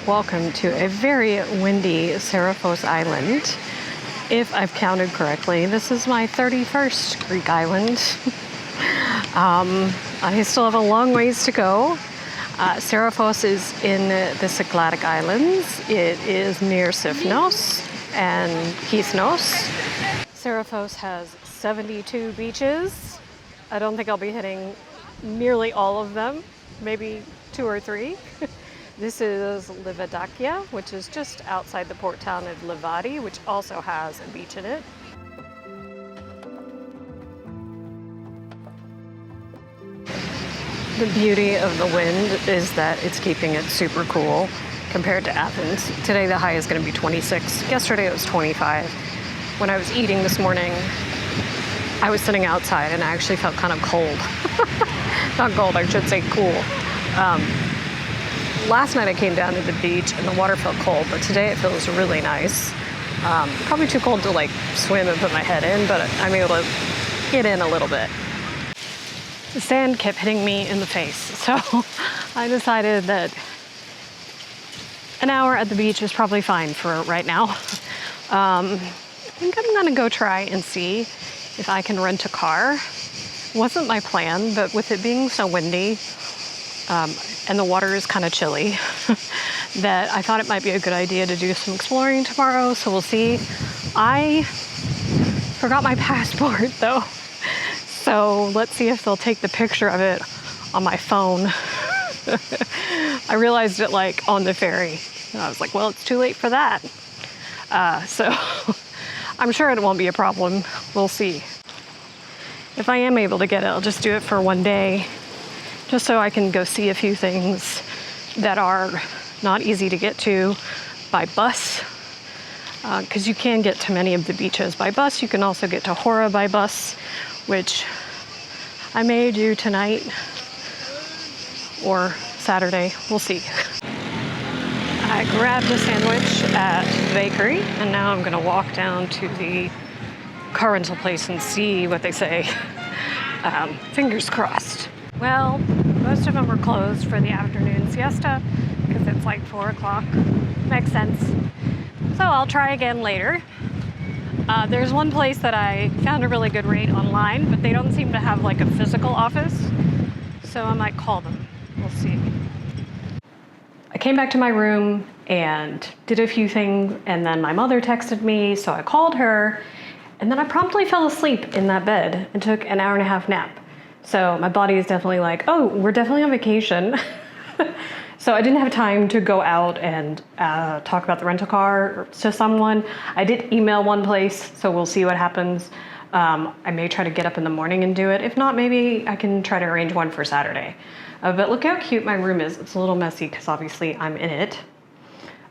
welcome to a very windy Serifos island. If I've counted correctly, this is my 31st Greek island. I still have a long ways to go. Serifos is in the Cycladic Islands. It is near Sifnos and Kisnos. Serifos has 72 beaches. I don't think I'll be hitting nearly all of them, maybe 2 or 3. This is Livadakia, which is just outside the port town of Livadi, which also has a beach in it. The beauty of the wind is that it's keeping it super cool compared to Athens. Today the high is going to be 26. Yesterday it was 25. When I was eating this morning, I was sitting outside and I actually felt kind of cold. Not cold, I should say cool. Last night I came down to the beach and the water felt cold, but today it feels really nice. Probably too cold to like swim and put my head in, but I'm able to get in a little bit. The sand kept hitting me in the face, so I decided that an hour at the beach is probably fine for right now. I think I'm gonna go try and see if I can rent a car. Wasn't my plan, but with it being so windy, and the water is kind of chilly, that I thought it might be a good idea to do some exploring tomorrow, so we'll see. I forgot my passport though, so let's see if they'll take the picture of it on my phone. I realized it like on the ferry, and I was like, well, it's too late for that. So I'm sure it won't be a problem. We'll see. If I am able to get it, I'll just do it for one day, just so I can go see a few things that are not easy to get to by bus, because you can get to many of the beaches by bus. You can also get to Hora by bus, which I may do tonight or Saturday. We'll see. I grabbed a sandwich at the bakery, and now I'm gonna walk down to the car rental place and see what they say. Fingers crossed. Well, most of them are closed for the afternoon siesta because it's like 4 o'clock. Makes sense. So I'll try again later. There's one place that I found a really good rate online, but they don't seem to have like a physical office, so I might call them. We'll see. I came back to my room and did a few things, and then my mother texted me, so I called her, and then I promptly fell asleep in that bed and took an 1.5-hour nap. So my body is definitely like, oh, we're definitely on vacation. So I didn't have time to go out and talk about the rental car to someone. I did email one place, so we'll see what happens. I may try to get up in the morning and do it. If not, maybe I can try to arrange one for Saturday. But look how cute my room is. It's a little messy because obviously I'm in it.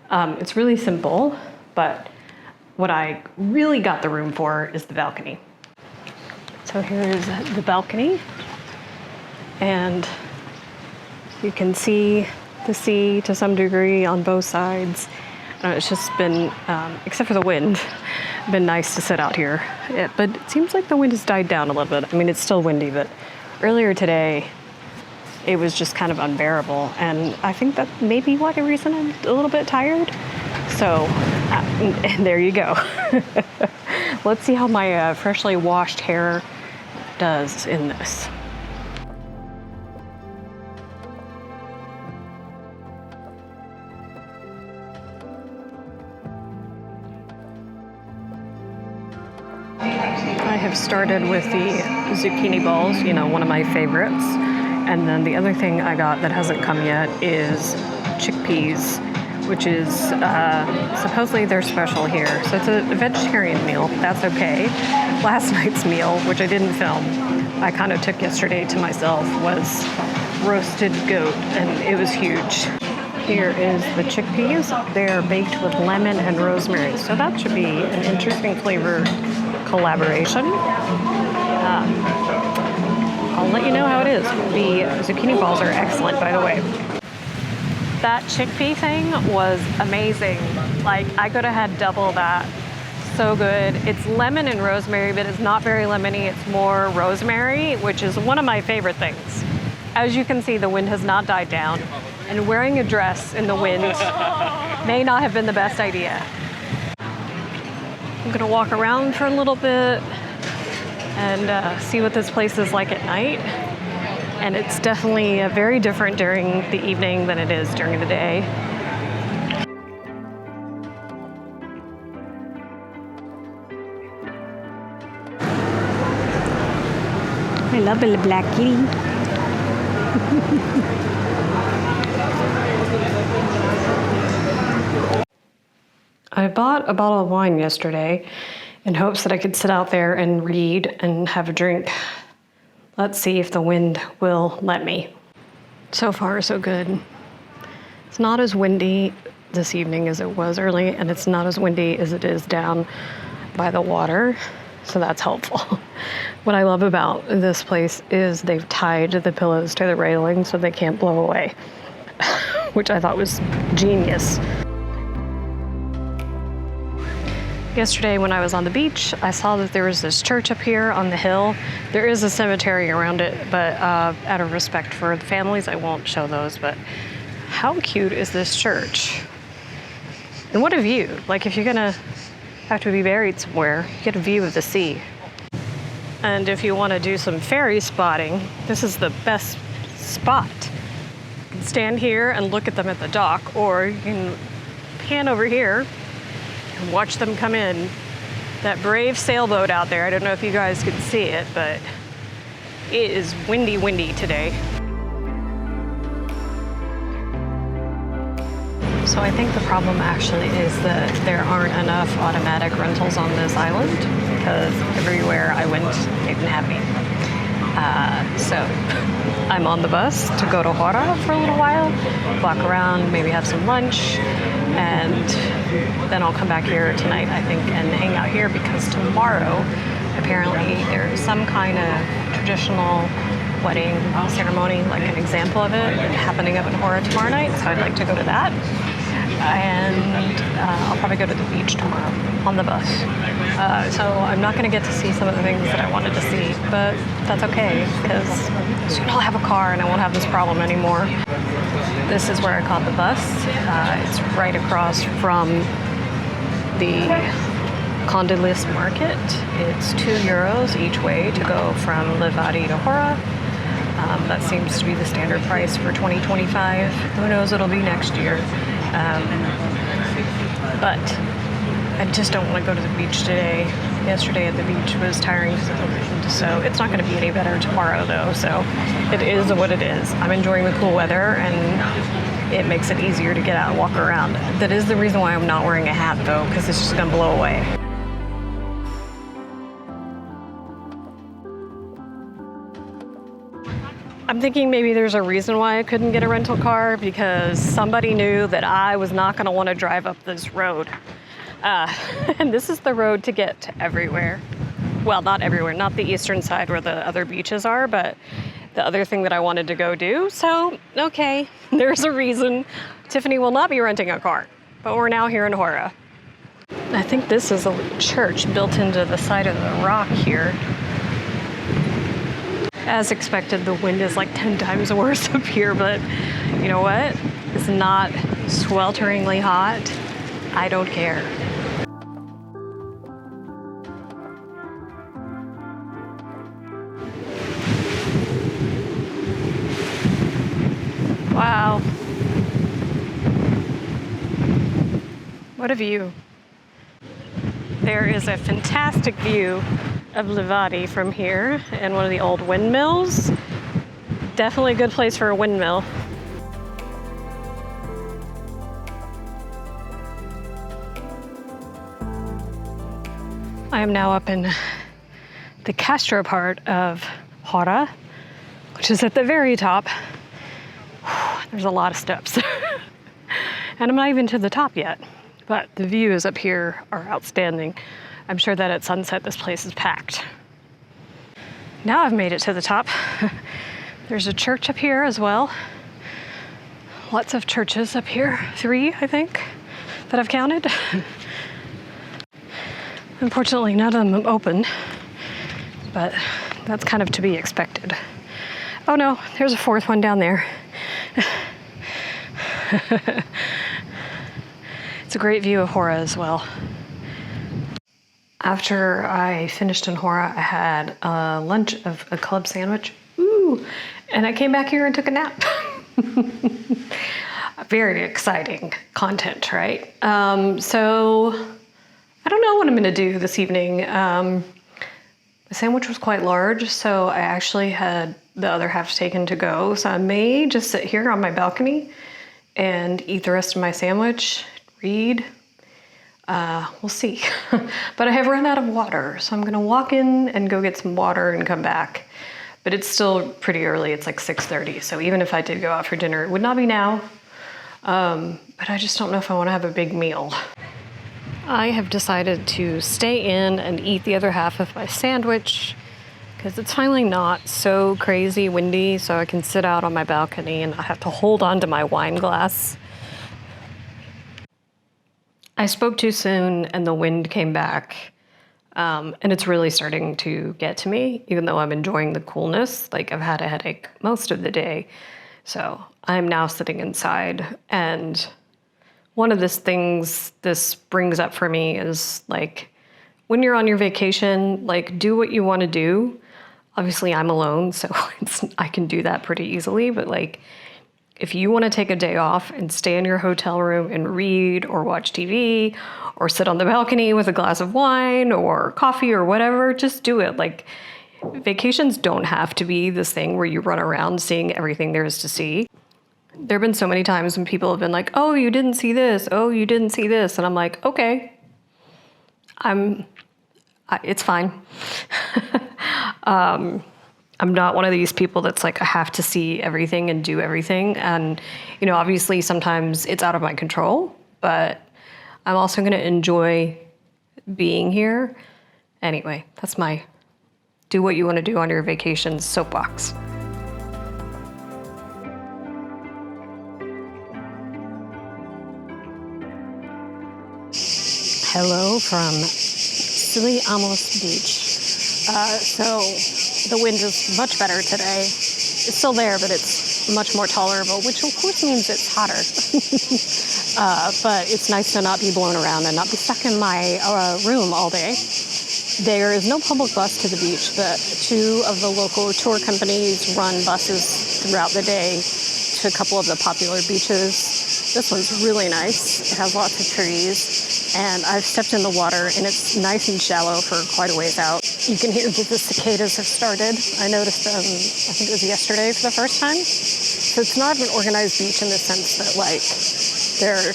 It's really simple, but what I really got the room for is the balcony. So here's the balcony, and you can see the sea to some degree on both sides. It's just been, except for the wind, been nice to sit out here. But it seems like the wind has died down a little bit. I mean, it's still windy, but earlier today, it was just kind of unbearable. And I think that may be why the reason I'm a little bit tired. So, and there you go. Let's see how my freshly washed hair does in this. I have started with the zucchini balls, you know, one of my favorites. And then the other thing I got that hasn't come yet is chickpeas, which is supposedly they're special here. So it's a vegetarian meal. That's okay. Last night's meal, which I didn't film, I kind of took yesterday to myself, was roasted goat, and it was huge. Here is the chickpeas. They're baked with lemon and rosemary. So that should be an interesting flavor collaboration. I'll let you know how it is. The zucchini balls are excellent, by the way. That chickpea thing was amazing. Like, I could have had double that. So good. It's lemon and rosemary, but it's not very lemony. It's more rosemary, which is one of my favorite things. As you can see, the wind has not died down. and wearing a dress in the wind may not have been the best idea. I'm gonna walk around for a little bit and see what this place is like at night. And it's definitely very different during the evening than it is during the day. I love the black kitty. I bought a bottle of wine yesterday in hopes that I could sit out there and read and have a drink. Let's see if the wind will let me. So far, so good. It's not as windy this evening as it was early, and it's not as windy as it is down by the water, so that's helpful. What I love about this place is they've tied the pillows to the railing so they can't blow away, which I thought was genius. Yesterday when I was on the beach, I saw that there was this church up here on the hill. There is a cemetery around it, but out of respect for the families, I won't show those, but how cute is this church? And what a view. Like if you're gonna have to be buried somewhere, you get a view of the sea. And if you wanna do some fairy spotting, this is the best spot. You can stand here and look at them at the dock, or you can pan over here and watch them come in. That brave sailboat out there, I don't know if you guys can see it, but it is windy today. So I think the problem actually is that there aren't enough automatic rentals on this island because everywhere I went, they didn't have me. So I'm on the bus to go to Hora for a little while, walk around, maybe have some lunch, and then I'll come back here tonight, I think, and hang out here because tomorrow, apparently, there's some kind of traditional wedding ceremony, like an example of it, happening up in Hora tomorrow night, so I'd like to go to that. And I'll probably go to the beach tomorrow on the bus. So I'm not going to get to see some of the things that I wanted to see, but that's okay because soon I'll have a car and I won't have this problem anymore. This is where I caught the bus. It's right across from the Condolis Market. It's €2 each way to go from Levadi to Hora. That seems to be the standard price for 2025. Who knows what it'll be next year. But I just don't want to go to the beach today. Yesterday at the beach was tiring because of the wind, so it's not going to be any better tomorrow though, so it is what it is. I'm enjoying the cool weather and it makes it easier to get out and walk around. That is the reason why I'm not wearing a hat though, because it's just going to blow away. I'm thinking maybe there's a reason why I couldn't get a rental car, because somebody knew that I was not going to want to drive up this road. And this is the road to get to everywhere. Well, not everywhere, not the eastern side where the other beaches are, but the other thing that I wanted to go do. So, okay, there's a reason. Tiffany will not be renting a car, but we're now here in Hora. I think this is a church built into the side of the rock here. As expected, the wind is like 10 times worse up here, but you know what? It's not swelteringly hot. I don't care. Wow. What a view. There is a fantastic view of Levadi from here and one of the old windmills. Definitely a good place for a windmill. I am now up in the Castro part of Hora, which is at the very top. There's a lot of steps. And I'm not even to the top yet, but the views up here are outstanding. I'm sure that at sunset this place is packed. Now I've made it to the top. There's a church up here as well. Lots of churches up here. 3, I think, that I've counted. Unfortunately, none of them open, but that's kind of to be expected. Oh no, there's a 4th one down there. It's a great view of Hora as well. After I finished in Hora, I had a lunch of a club sandwich. Ooh, and I came back here and took a nap. Very exciting content, right? So I don't know what I'm gonna do this evening. The sandwich was quite large, so I actually had the other half taken to go. So I may just sit here on my balcony and eat the rest of my sandwich, read. We'll see. But I have run out of water, so I'm gonna walk in and go get some water and come back. But it's still pretty early, it's like 6:30. So even if I did go out for dinner, it would not be now. But I just don't know if I wanna have a big meal. I have decided to stay in and eat the other half of my sandwich because it's finally not so crazy windy, so I can sit out on my balcony and not have to hold on to my wine glass. I spoke too soon and the wind came back, and it's really starting to get to me, even though I'm enjoying the coolness. Like, I've had a headache most of the day, so I'm now sitting inside. And one of the things this brings up for me is, like, when you're on your vacation, like, do what you want to do. Obviously, I'm alone, so I can do that pretty easily, but, like, if you want to take a day off and stay in your hotel room and read or watch TV or sit on the balcony with a glass of wine or coffee or whatever, just do it. Like, vacations don't have to be this thing where you run around seeing everything there is to see. There have been so many times when people have been like, oh, you didn't see this. Oh, you didn't see this. And I'm like, okay, it's fine. I'm not one of these people that's like, I have to see everything and do everything. And, you know, obviously sometimes it's out of my control, but I'm also going to enjoy being here. Anyway, that's my do what you want to do on your vacation soapbox. Hello from Silly Amos Beach. So the wind is much better today. It's still there, but it's much more tolerable, which of course means it's hotter. But it's nice to not be blown around and not be stuck in my room all day. There is no public bus to the beach, but two of the local tour companies run buses throughout the day to a couple of the popular beaches. This one's really nice. It has lots of trees, and I've stepped in the water, and it's nice and shallow for quite a ways out. You can hear that the cicadas have started. I noticed them, I think it was yesterday for the first time. So it's not an organized beach in the sense that, like, there are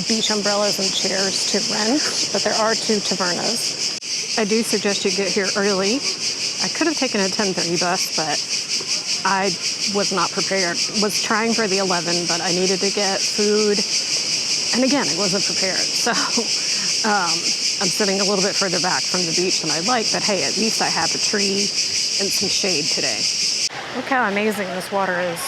beach umbrellas and chairs to rent, but there are two tavernas. I do suggest you get here early. I could have taken a 10:30 bus, but I was not prepared. Was trying for the 11, but I needed to get food. And again, I wasn't prepared. So I'm sitting a little bit further back from the beach than I'd like, but hey, at least I have a tree and some shade today. Look how amazing this water is.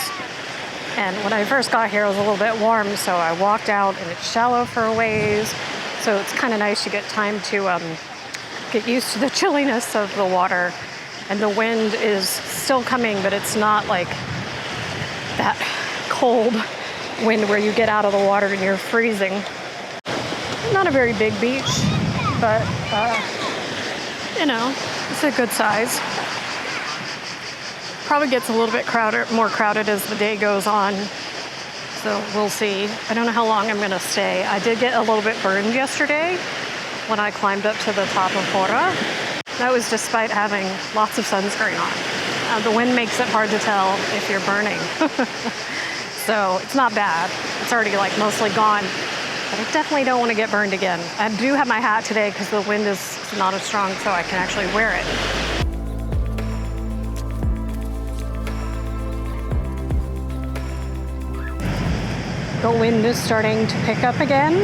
And when I first got here, it was a little bit warm, so I walked out and it's shallow for a ways. So it's kind of nice to get time to get used to the chilliness of the water. And the wind is still coming, but it's not like that cold wind where you get out of the water and you're freezing. Not a very big beach, but you know, it's a good size. Probably gets a little bit more crowded as the day goes on. So we'll see. I don't know how long I'm gonna stay. I did get a little bit burned yesterday when I climbed up to the top of Hora. That was despite having lots of sunscreen on. The wind makes it hard to tell if you're burning. So it's not bad. It's already like mostly gone, but I definitely don't want to get burned again. I do have my hat today because the wind is not as strong, so I can actually wear it. The wind is starting to pick up again,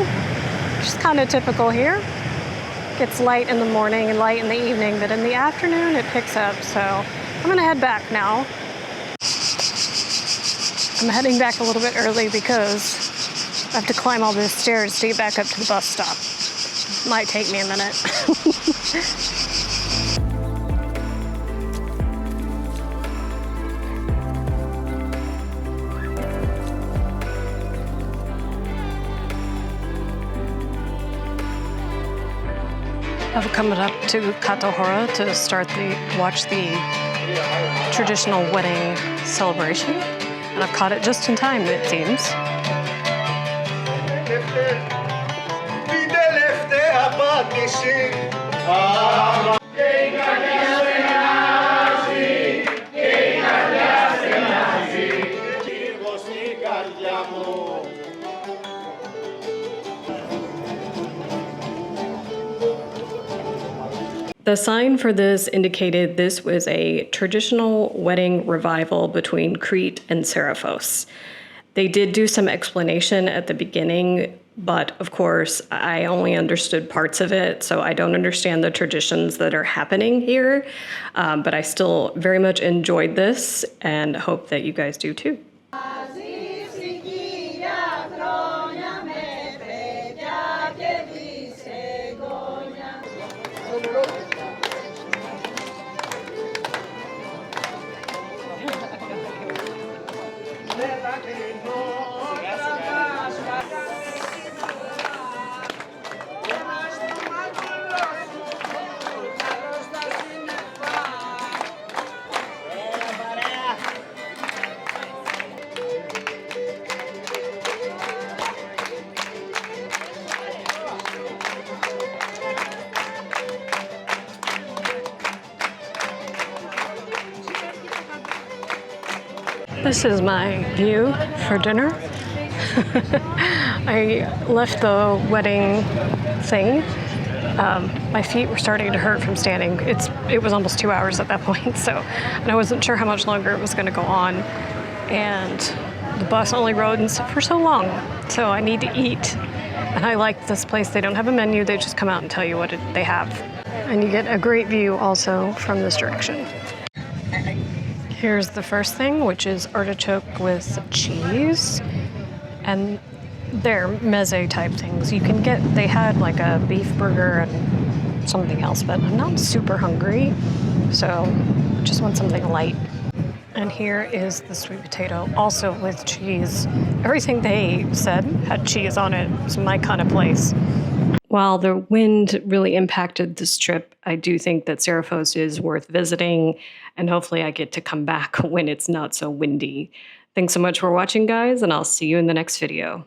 which is kind of typical here. Gets light in the morning and light in the evening, but in the afternoon it picks up, so I'm gonna head back now. I'm heading back a little bit early because I have to climb all these stairs to get back up to the bus stop. Might take me a minute. I've come up to Hora to watch the traditional wedding celebration, and I've caught it just in time, it seems. The sign for this indicated this was a traditional wedding revival between Crete and Serifos. They did do some explanation at the beginning, but of course, I only understood parts of it, so I don't understand the traditions that are happening here. But I still very much enjoyed this and hope that you guys do too. This is my view for dinner. I left the wedding thing. My feet were starting to hurt from standing. It was almost 2 hours at that point, and I wasn't sure how much longer it was going to go on. And the bus only rode for so long, so I need to eat. And I like this place. They don't have a menu. They just come out and tell you what they have. And you get a great view also from this direction. Here's the first thing, which is artichoke with cheese, and they're meze type things. They had like a beef burger and something else, but I'm not super hungry, so just want something light. And here is the sweet potato, also with cheese. Everything they said had cheese on it. It's my kind of place. While the wind really impacted this trip, I do think that Serifos is worth visiting, and hopefully I get to come back when it's not so windy. Thanks so much for watching, guys, and I'll see you in the next video.